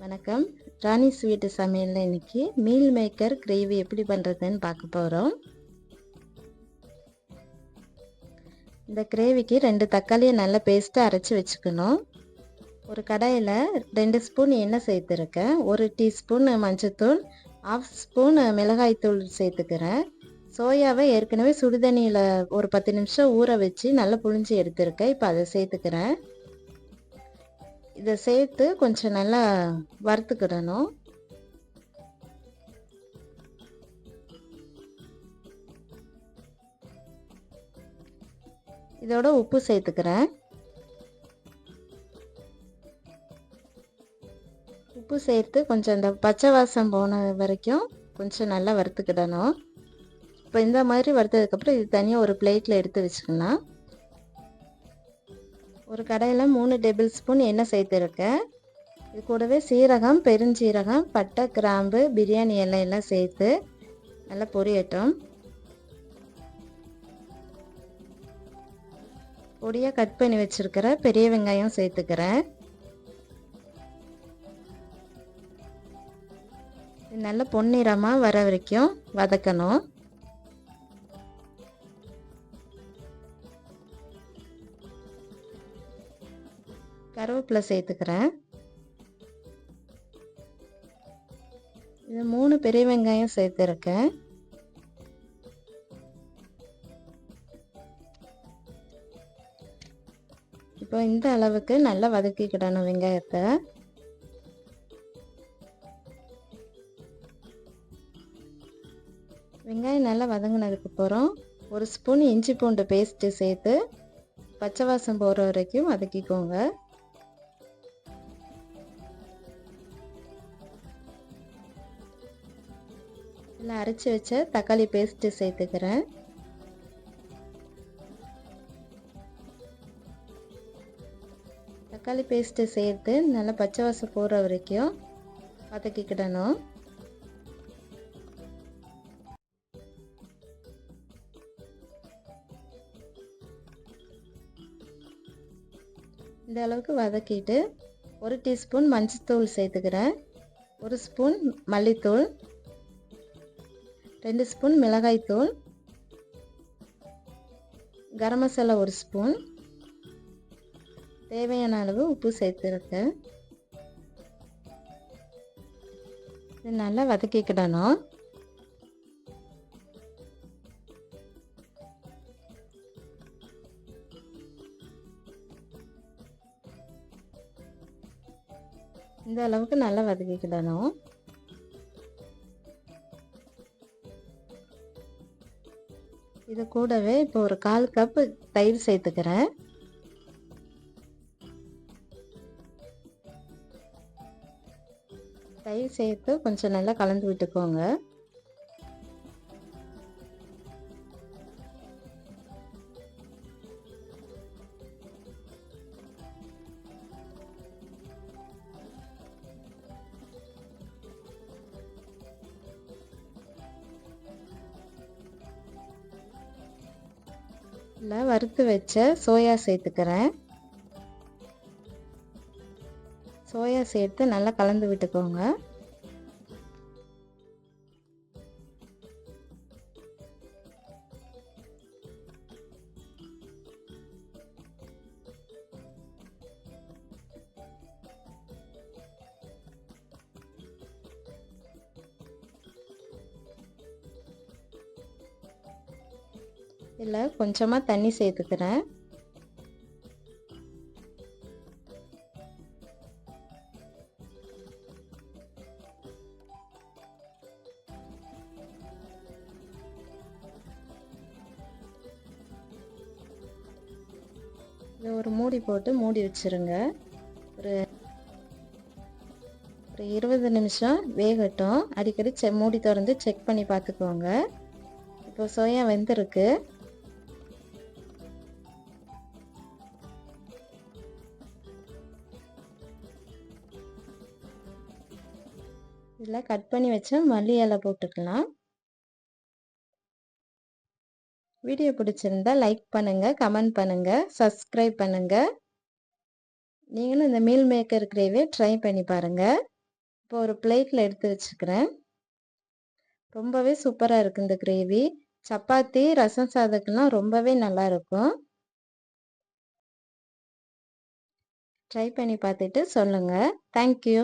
வணக்கம். ராணி ஸ்வீட்டு சமையலில் இன்னைக்கு மீல் மேக்கர் கிரேவி எப்படி பண்ணுறதுன்னு பார்க்க போகிறோம். இந்த கிரேவிக்கு 2 தக்காளியை நல்லா பேஸ்ட்டாக அரைச்சி வச்சுக்கணும். ஒரு கடாயில் 2 ஸ்பூன் எண்ணெய் சேர்த்துருக்கேன். 1 டீஸ்பூன் மஞ்சள்தூள், 1/2 ஸ்பூன் மிளகாய்த்தூள் சேர்த்துக்கிறேன். சோயாவை ஏற்கனவே சுடுதண்ணியில் ஒரு 10 நிமிஷம் ஊற வச்சு நல்லா புழிஞ்சி எடுத்துருக்கேன். இப்போ அதை சேர்த்துக்கிறேன். இதை சேர்த்து கொஞ்சம் நல்லா வறுத்துக்கிடணும். இதோட உப்பு சேர்த்துக்கிறேன். உப்பு சேர்த்து கொஞ்சம் இந்த பச்சை வாசம் போன வரைக்கும் கொஞ்சம் நல்லா வறுத்துக்கிடணும். இப்போ இந்த மாதிரி வறுத்ததுக்கப்புறம் இது தனியாக ஒரு பிளேட்டில் எடுத்து வச்சுக்கலாம். ஒரு கடாயில் 3 டேபிள் ஸ்பூன் எண்ணெய் சேர்த்துருக்கேன். இது கூடவே சீரகம், பெருஞ்சீரகம், பட்டை, கிராம்பு, பிரியாணி இலை எல்லாம் சேர்த்து நல்லா பொரியட்டும். பொடியாக கட் பண்ணி வச்சுருக்கிற பெரிய வெங்காயம் சேர்த்துக்கிறேன். இது நல்லா பொன்னிறமாக வர வரைக்கும் வதக்கணும். கருவேப்பிலை சேர்த்துக்கிறேன். இது 3 பெரிய வெங்காயம் சேர்த்துருக்கேன். இப்போ இந்த அளவுக்கு நல்லா வதக்கிக்கிடணும் வெங்காயத்தை. வெங்காயம் நல்லா வதங்கினதுக்கு அப்புறம் 1 ஸ்பூன் இஞ்சி பூண்டு பேஸ்ட்டு சேர்த்து பச்சை வாசம் போகிற வரைக்கும் வதக்கிக்கோங்க. இதில் அரைச்சி வச்ச தக்காளி பேஸ்ட்டு சேர்த்துக்கிறேன். தக்காளி பேஸ்ட்டு சேர்த்து நல்லா பச்சை வாசம் போகிற வரைக்கும் வதக்கிக்கிடணும். இந்த அளவுக்கு வதக்கிட்டு 1 டீஸ்பூன் மஞ்சள்தூள் சேர்த்துக்கிறேன். 1 ஸ்பூன் மல்லித்தூள், 2 ஸ்பூன் மிளகாய்த்தூள், கரம் மசாலா 1 ஸ்பூன், தேவையான அளவு உப்பு சேர்த்துருக்கேன். இது நல்லா வதக்கிக்கிடணும். இந்த அளவுக்கு நல்லா வதக்கிக்கிடணும். இது கூடவே இப்போ ஒரு 1/4 கப் தயிர் சேர்த்துக்கிறேன். தயிர் சேர்த்து கொஞ்சம் நல்லா கலந்து விட்டுக்கோங்க. இல்லை வறுத்து வச்ச சோயா சேர்த்துக்கிறேன். சோயா சேர்த்து நல்லா கலந்து விட்டுக்கோங்க. இதில் கொஞ்சமாக தண்ணி சேர்த்துக்கிறேன். இதை ஒரு மூடி போட்டு மூடி வச்சுருங்க. ஒரு 20 நிமிஷம் வேகட்டும். அடிக்கடி மூடி திறந்து செக் பண்ணி பார்த்துக்கோங்க. இப்போ சோயா வெந்திருக்கு. இதில் கட் பண்ணி வச்ச மல்லி இலை போட்டுக்கலாம். வீடியோ பிடிச்சிருந்தா லைக் பண்ணுங்கள், கமெண்ட் பண்ணுங்கள், சப்ஸ்கிரைப் பண்ணுங்கள். நீங்களும் இந்த மீல் மேக்கர் கிரேவியை ட்ரை பண்ணி பாருங்கள். இப்போ ஒரு பிளேட்டில் எடுத்து வச்சுக்கிறேன். ரொம்பவே சூப்பராக இருக்குது இந்த கிரேவி. சப்பாத்தி, ரசம் சாதத்துக்கெலாம் ரொம்பவே நல்லாயிருக்கும். ட்ரை பண்ணி பார்த்துட்டு சொல்லுங்கள். தேங்க்யூ.